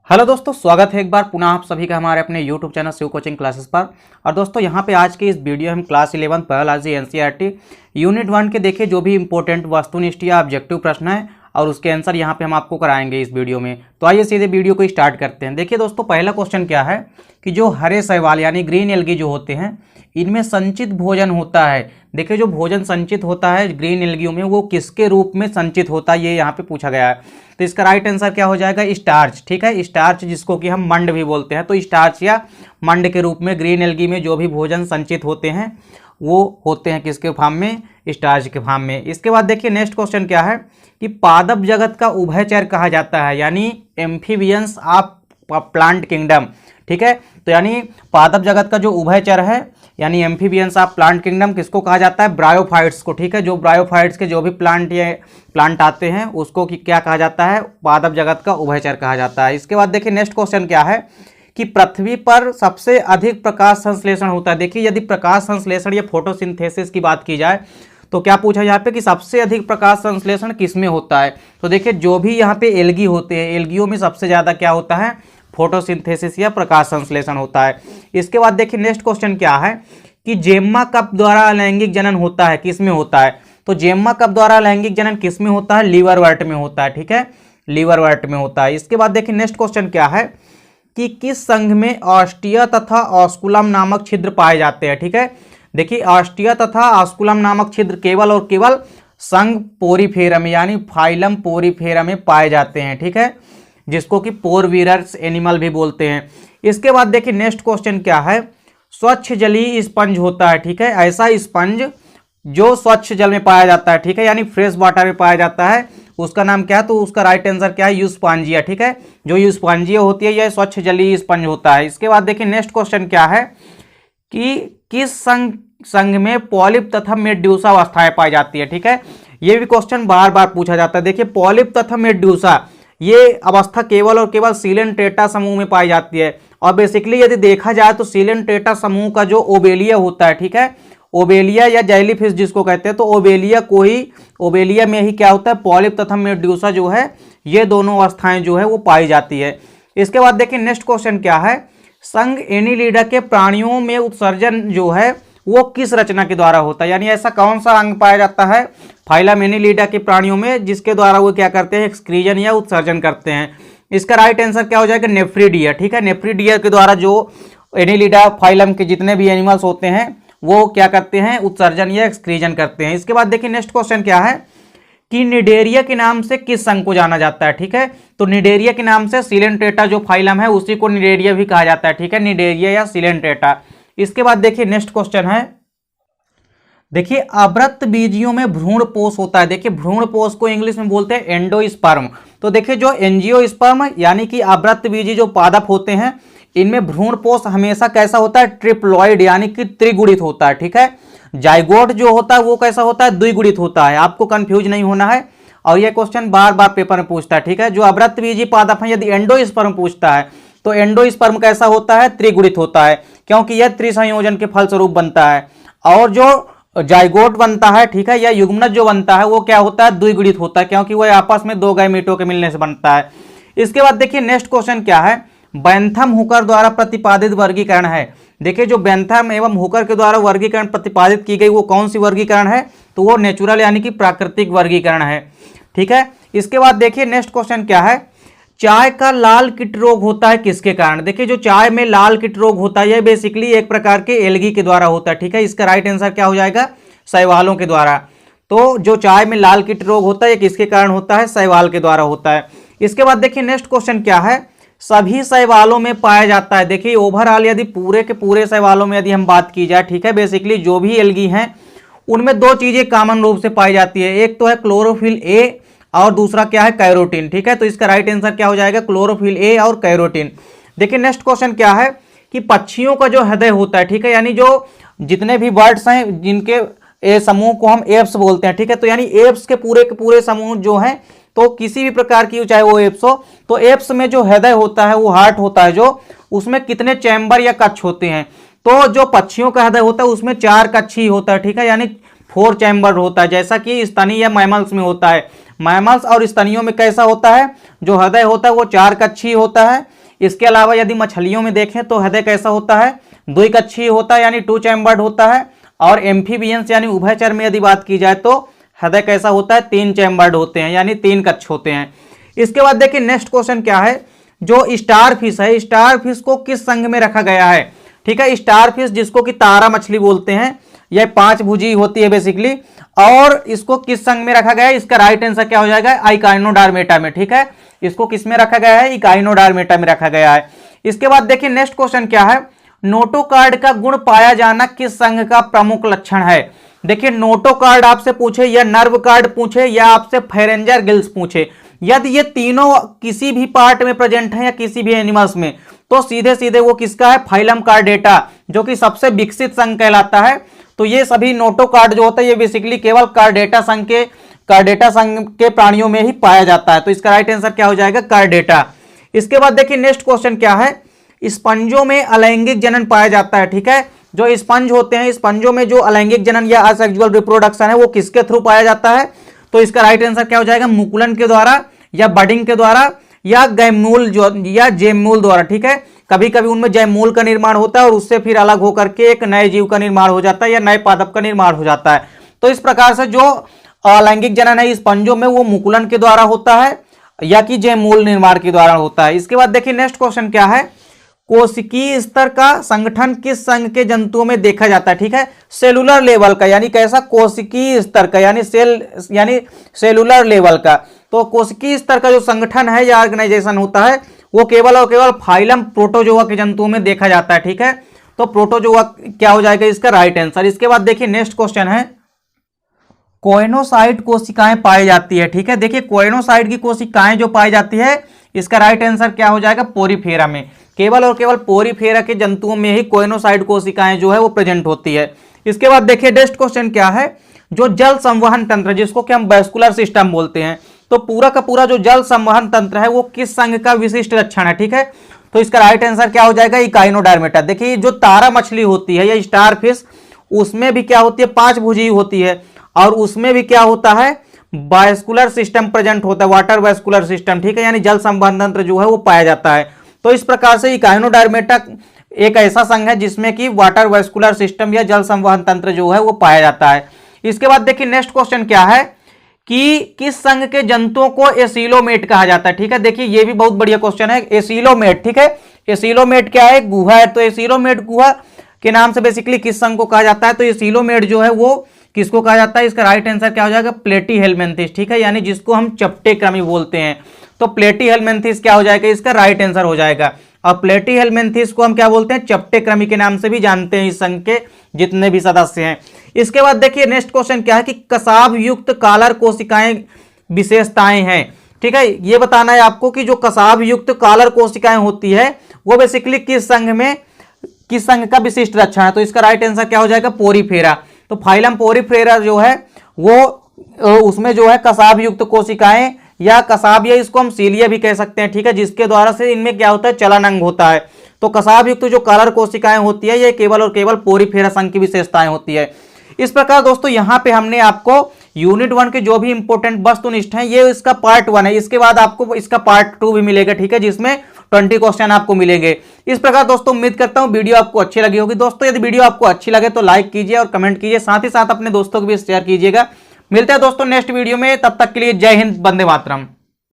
Hello दोस्तों, स्वागत है एक बार पुनः आप सभी का हमारे अपने YouTube channel Shiv coaching classes पर। और दोस्तों यहाँ पे आज की इस वीडियो हम क्लास 11 बायोलॉजी एनसीईआरटी यूनिट 1 के देखे जो भी इंपॉर्टेंट वस्तुनिष्ठ या ऑब्जेक्टिव प्रश्न है और उसके आंसर यहाँ पे हम आपको कराएंगे इस वीडियो में। तो आइए सीधे वीडियो को स्टार्ट करते हैं। देखिए दोस्तों, पहला क्वेश्चन क्या है कि जो हरे शैवाल यानी ग्रीन एल्गी जो होते हैं इनमें संचित भोजन होता है। देखिए जो भोजन संचित होता है ग्रीन एल्गियों में वो किसके रूप में संचित होता है, ये यहाँ पे पूछा गया है। तो इसका राइट आंसर क्या हो जाएगा? स्टार्च। ठीक है, स्टार्च जिसको कि हम मंड भी बोलते हैं। तो स्टार्च या मंड के रूप में ग्रीन एल्गी में जो भी भोजन संचित होते हैं वो होते हैं किसके फॉर्म में? स्टार्च के फॉर्म में। इसके बाद देखिए नेक्स्ट क्वेश्चन क्या है कि पादप जगत का उभयचर कहा जाता है यानी एम्फीबियंस ऑफ प्लांट किंगडम। ठीक है, तो यानी पादप जगत का जो उभयचर है यानी एम्फीबियंस ऑफ प्लांट किंगडम किसको कहा जाता है? ब्रायोफाइट्स को। ठीक है, जो ब्रायोफाइट्स के जो भी प्लांट आते हैं उसको क्या कहा जाता है? पादप जगत का उभयचर कहा जाता है। इसके बाद देखिए नेक्स्ट क्वेश्चन क्या है कि पृथ्वी पर सबसे अधिक प्रकाश संश्लेषण होता है। देखिए यदि प्रकाश संश्लेषण या फोटोसिंथेसिस की बात की जाए तो क्या पूछा यहाँ पे कि सबसे अधिक प्रकाश संश्लेषण किसमें होता है? तो देखिए जो भी यहाँ पे एल्गी होते हैं एल्गियों में सबसे ज़्यादा क्या होता है? फोटोसिंथेसिस या प्रकाश संश्लेषण होता है। इसके बाद देखिए नेक्स्ट क्वेश्चन क्या है कि जेम्मा कप द्वारा लैंगिक जनन होता है, किसमें होता है? तो जेम्मा कप द्वारा लैंगिक जनन किसमें होता है? लीवरवर्ट में होता है। ठीक है, लीवरवर्ट में होता है। इसके बाद देखिए नेक्स्ट क्वेश्चन क्या है कि किस संघ में ऑस्टिया तथा ऑस्कुलम नामक छिद्र पाए जाते हैं? ठीक है, देखिए ऑस्टिया तथा ऑस्कुलम नामक छिद्र केवल और केवल संघ पोरीफेरा यानी फाइलम पोरीफेरा में पाए जाते हैं। ठीक है, जिसको कि पोरवीरस एनिमल भी बोलते हैं। इसके बाद देखिए नेक्स्ट क्वेश्चन क्या है, स्वच्छ जलीय स्पंज होता है। ठीक है, ऐसा स्पंज जो स्वच्छ जल में पाया जाता है। ठीक है, यानी फ्रेश वाटर में पाया जाता है उसका नाम क्या है? तो उसका राइट आंसर क्या है? यूस्पांजिया। ठीक है, जो यूस्पांजिया होती है यह स्वच्छ जलीय स्पंज होता है। इसके बाद देखिए नेक्स्ट क्वेश्चन क्या है कि किस संघ में पॉलिप तथा मेड्यूसा अवस्थाएं पाई जाती है? ठीक है, ये भी क्वेश्चन बार बार पूछा जाता है। देखिए पॉलिप तथा मेड्यूसा ये अवस्था केवल और केवल सीलेंट्रेटा समूह में पाई जाती है। और बेसिकली यदि देखा जाए तो सीलेंट्रेटा समूह का जो ओबेलिया होता है, ठीक है, ओबेलिया या जेलीफिश जिसको कहते हैं, तो ओबेलिया में ही क्या होता है? पॉलिप तथा मेड्यूसा जो है ये दोनों अवस्थाएं जो है वो पाई जाती है। इसके बाद देखिए नेक्स्ट क्वेश्चन क्या है, संघ एनीलिडा के प्राणियों में उत्सर्जन जो है वो किस रचना के द्वारा होता है? यानी ऐसा कौन सा अंग पाया जाता है फाइलम एनीलिडा के प्राणियों में जिसके द्वारा वो क्या करते हैं? एक्सक्रीजन या उत्सर्जन करते हैं। इसका राइट आंसर क्या हो जाएगा? नेफ्रिडिया। ठीक है, नेफ्रिडिया के द्वारा जो एनीलिडा फाइलम के जितने भी एनिमल्स होते हैं वो क्या करते हैं? उत्सर्जन या एक्सक्रीजन करते हैं। इसके बाद देखिए नेक्स्ट क्वेश्चन क्या है कि निडेरिया के नाम से किस संघ को जाना जाता है? ठीक है, तो निडेरिया के नाम से सीलेंट्रेटा जो फाइलम है उसी को निडेरिया भी कहा जाता है। ठीक है, निडेरिया या सीलेंट्रेटा। इसके बाद देखिए नेक्स्ट क्वेश्चन है, देखिए अवृत बीजियों में भ्रूणपोष होता है। देखिए भ्रूणपोष को इंग्लिश में बोलते हैं एंडोस्पर्म। तो देखिए जो एंजियोस्पर्म यानी कि अवृत बीजी जो पादप होते हैं इनमें भ्रूणपोष हमेशा कैसा होता है? ट्रिप्लॉइड यानी कि त्रिगुणित होता है। ठीक है, जाइगोट जो होता है वो कैसा होता है? द्विगुणित होता है। आपको कंफ्यूज नहीं होना है और यह क्वेश्चन बार बार पेपर में पूछता है। ठीक है, जो अवृत बीजी पादप है यदि एंडोस्पर्म पूछता है तो एंडोस्पर्म कैसा होता है? त्रिगुणित होता है क्योंकि यह त्रिसंयोजन के फलस्वरूप बनता है। और जो जाइगोट बनता है, ठीक है, या युग्मनज जो बनता है वो क्या होता है? द्विगुणित होता है क्योंकि वह आपस में दो गैमीटों के मिलने से बनता है। इसके बाद देखिए नेक्स्ट क्वेश्चन क्या है, बेंथम हुकर द्वारा प्रतिपादित वर्गीकरण है। देखिए जो बेंथम एवं हुकर के द्वारा वर्गीकरण प्रतिपादित की गई वो कौन सी वर्गीकरण है? तो वो नेचुरल यानी कि प्राकृतिक वर्गीकरण है। ठीक है, इसके बाद देखिए नेक्स्ट क्वेश्चन क्या है, चाय का लाल कीट रोग होता है किसके कारण? देखिए जो चाय में लाल कीट रोग होता है यह बेसिकली एक प्रकार के एल्गी के द्वारा होता है। ठीक है, इसका राइट आंसर क्या हो जाएगा? शैवालों के द्वारा। तो जो चाय में लाल कीट रोग होता है ये किसके कारण होता है? शैवाल के द्वारा होता है। इसके बाद देखिए नेक्स्ट क्वेश्चन क्या है, सभी शैवालों में पाया जाता है। देखिए ओवरऑल यदि पूरे के पूरे शैवालों में यदि हम बात की जाए, ठीक है, बेसिकली जो भी एल्गी हैं उनमें दो चीजें कॉमन रूप से पाई जाती है, एक तो है क्लोरोफिल ए और दूसरा क्या है? कैरोटीन। ठीक है, तो इसका राइट आंसर क्या हो जाएगा? क्लोरोफिल ए और कैरोटीन। देखिए नेक्स्ट क्वेश्चन क्या है कि पक्षियों का जो हृदय होता है, ठीक है, यानी जो जितने भी बर्ड्स हैं जिनके ए समूह को हम एप्स बोलते हैं। ठीक है, तो यानी एप्स के पूरे समूह जो हैं तो किसी भी प्रकार की चाहे वो एप्स हो तो एप्स में जो हृदय होता है वो हार्ट होता है जो उसमें कितने चैम्बर या कक्ष होते हैं? तो जो पक्षियों का हृदय होता है उसमें 4 कक्ष ही होता है। ठीक है, यानी 4 चैम्बर होता है जैसा कि स्तनी या मैमल्स में होता है। मैमल्स और स्तनियों में कैसा होता है, जो हृदय होता है वो 4 कक्षीय होता है। इसके अलावा यदि मछलियों में देखें तो हृदय कैसा होता है, 2 कक्षीय होता है यानी 2 चैम्बर्ड होता है। और एम्फीबियंस यानी उभयचर में यदि बात की जाए तो हृदय कैसा होता है, 3 चैम्बर्ड होते हैं यानी 3 कक्ष होते हैं। इसके बाद देखिए नेक्स्ट क्वेश्चन क्या है, जो स्टार फिश है, स्टार फिश को किस संघ में रखा गया है। ठीक है, स्टार फिश जिसको कि तारा मछली बोलते हैं, यह 5 भुजी होती है बेसिकली, और इसको किस संघ में रखा गया है, इसका राइट आंसर क्या हो जाएगा, इकाइनोडर्मेटा में। ठीक है, इसको किस में रखा गया है, इकाइनोडर्मेटा में रखा गया है। इसके बाद देखिए नेक्स्ट क्वेश्चन क्या है, नोटोकार्ड का गुण पाया जाना किस संघ का प्रमुख लक्षण है। देखिए नोटोकार्ड आपसे पूछे या नर्व कार्ड पूछे या आपसे फेरेंजर गिल्स पूछे, यदि ये तीनों किसी भी पार्ट में प्रेजेंट है या किसी भी एनिमल्स में, तो सीधे सीधे वो किसका है, फाइलम कार्डेटा, जो कि सबसे विकसित संघ कहलाता है। तो ये सभी नोटोकार्ड जो होता है ये बेसिकली केवल कार्डेटा संघ के प्राणियों में ही पाया जाता है। तो इसका राइट आंसर क्या हो जाएगा, कार्डेटा। इसके बाद देखिए नेक्स्ट क्वेश्चन क्या है, स्पंजों में अलैंगिक जनन पाया जाता है। ठीक है, जो स्पंज होते हैं, स्पंजों में जो अलैंगिक जनन या असेक्सुअल रिप्रोडक्शन है वो किसके थ्रू पाया जाता है। तो इसका राइट आंसर क्या हो जाएगा, मुकुलन के द्वारा या बडिंग के द्वारा या गैमूल या जेमूल द्वारा। ठीक है, कभी कभी उनमें जैमूल का निर्माण होता है और उससे फिर अलग होकर के एक नए जीव का निर्माण हो जाता है या नए पादप का निर्माण हो जाता है। तो इस प्रकार से जो अलैंगिक जनन है स्पंजों में वो मुकुलन के द्वारा होता है या कि जैमूल निर्माण के द्वारा होता है। इसके बाद देखिए नेक्स्ट क्वेश्चन क्या है, कोशिकीय स्तर का संगठन किस संघ के जंतुओं में देखा जाता है। ठीक है, सेलुलर लेवल का, यानी कैसा, कोशिकीय स्तर का, यानी सेलुलर लेवल का। तो कोशिकीय स्तर का जो संगठन है या ऑर्गेनाइजेशन होता है वो केवल और केवल फाइलम प्रोटोजोआ के जंतुओं में देखा जाता है। ठीक है, तो प्रोटोजोआ क्या हो जाएगा इसका राइट आंसर। इसके बाद देखिए नेक्स्ट क्वेश्चन है, कोएनोसाइट कोशिकाएं पाई जाती है। ठीक है, देखिए कोएनोसाइट की कोशिकाएं जो पाई जाती है इसका राइट आंसर क्या हो जाएगा, पोरीफेरा में। केवल और केवल पोरीफेरा के जंतुओं में ही कोएनोसाइट कोशिकाएं जो है वो प्रेजेंट होती है। इसके बाद देखिए नेक्स्ट क्वेश्चन क्या है, जो जल संवहन तंत्र जिसको कि हम वैस्कुलर सिस्टम बोलते हैं, तो पूरा का पूरा जो जल संवहन तंत्र है वो किस संघ का विशिष्ट लक्षण है। ठीक है, तो इसका राइट आंसर क्या हो जाएगा, इकाइनोडर्मेटा। देखिए जो तारा मछली होती है या स्टार फिश, उसमें भी क्या होती है, 5 भुजी होती है और उसमें भी क्या होता है, वैस्कुलर सिस्टम प्रेजेंट होता है, वाटर वैस्कुलर सिस्टम। ठीक है, यानी जल संवहन तंत्र जो है वो पाया जाता है। तो इस प्रकार से इकाइनोडर्मेटा एक ऐसा संघ है जिसमें कि वाटर वैस्कुलर सिस्टम या जल संवहन तंत्र जो है वो पाया जाता है। इसके बाद देखिए नेक्स्ट क्वेश्चन क्या है कि किस संघ के जंतुओं को एसिलोमेट कहा जाता है। ठीक है, देखिए ये भी बहुत बढ़िया क्वेश्चन है, एसिलोमेट। ठीक है, एसिलोमेट क्या है, गुहा है। तो एसिलोमेट गुहा के नाम से बेसिकली किस संघ को कहा जाता है, तो एसिलोमेट जो है वो किसको कहा जाता है, इसका राइट आंसर क्या हो जाएगा, प्लेटीहेलमिन्थिस। ठीक है, यानी जिसको हम चपटे क्रमी बोलते हैं। तो प्लेटीहेलमिन्थिस क्या हो जाएगा, इसका राइट आंसर हो जाएगा। और प्लेटीहेलमिन्थिस को हम क्या बोलते हैं, चपटे क्रमी के नाम से भी जानते हैं इस संघ के जितने भी सदस्य हैं। इसके बाद देखिए नेक्स्ट क्वेश्चन क्या है कि कसाब युक्त कालर कोशिकाएं विशेषताएं हैं। ठीक है, ये बताना है आपको कि जो कसाब युक्त कालर कोशिकाएं होती है वो बेसिकली किस संघ का विशिष्ट लक्षण है। तो इसका राइट आंसर क्या हो जाएगा, पोरीफेरा। तो फाइलम पोरीफेरा जो है वो उसमें जो है कसाब युक्त कोशिकाएं या कसाब, या इसको हम सीलिया भी कह सकते हैं। ठीक है, जिसके द्वारा से इनमें क्या होता है, चलन अंग होता है। तो कसाब युक्त जो कालर कोशिकाएं होती है ये केवल और केवल पोरीफेरा संघ की विशेषताएं होती है। इस प्रकार दोस्तों यहाँ पे हमने आपको यूनिट 1 के जो भी इंपॉर्टेंट वस्तुनिष्ठ हैं ये इसका पार्ट 1 है। इसके बाद आपको इसका पार्ट 2 भी मिलेगा। ठीक है, जिसमें 20 क्वेश्चन आपको मिलेंगे। इस प्रकार दोस्तों उम्मीद करता हूं वीडियो आपको अच्छी लगी होगी। दोस्तों यदि वीडियो आपको अच्छी लगे तो लाइक कीजिए और कमेंट कीजिए, साथ ही साथ अपने दोस्तों को भी शेयर कीजिएगा। मिलते हैं दोस्तों नेक्स्ट वीडियो में, तब तक के लिए जय हिंद, वंदे मातरम।